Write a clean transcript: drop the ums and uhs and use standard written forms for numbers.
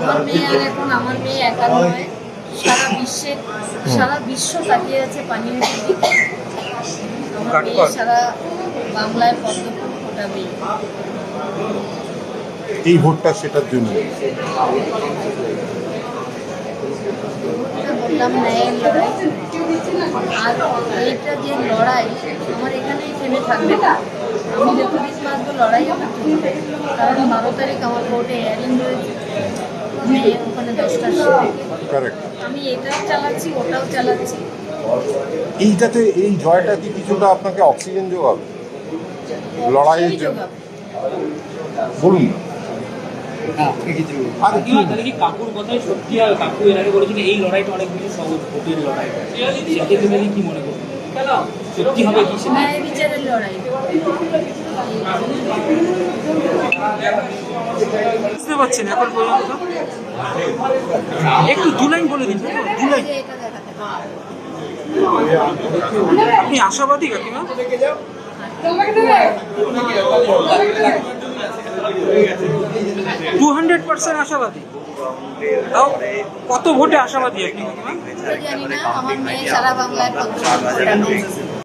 আমার মেয়ে আর এখন আমার মেয়ে একা নয়, সারা বিশ্ব তাকিয়ে আছে পানীয় দিকে। আমার মেয়ে সারা বাংলায় পদ্ম ফুল ফোটাবেই। এই ভোটটা সেটার জন্য। বললাম ন্যায়ের লড়াই, আর এইটা যে লড়াই আমার এখানেই থেমে থাকবে না। আমি যতদিন বাঁচবো লড়াই আমার চলবে, কারণ 12 তারিখ আমার কোর্টে হিয়ারিং রয়েছে, মেয়ের ওখানে 10টার সময়। আমি এটাও চালাচ্ছি, ওটাও চালাচ্ছি। এইটাতে এই জয়টা কি কিছুটা আপনাকে অক্সিজেন যোগাবে লড়াইয়ের জন্য? বলুন না। আর কি তাহলে কি কাকুর কথাই সত্যি? আর কাকু এর আগে বলেছেন এই লড়াইটা অনেক বেশি সহজ, ভোটের লড়াই, সেটা তুমি কি মনে করো সত্যি হবে কি সেটা? ন্যায় বিচারের লড়াই। বুঝতে পারছেন এখন পর্যন্ত? একটু 2 লাইন বলে দিন, 2 লাইন। এটা দেখাতে হবে। আপনি আশাবাদী কাকিমা? 200% আশাবাদী? তাও কত ভোটে আশাবাদী আপনি কাকিমা? জানি না, আমার মেয়ে সারা বাংলায় পদ্ম ফুল ফোটাবে।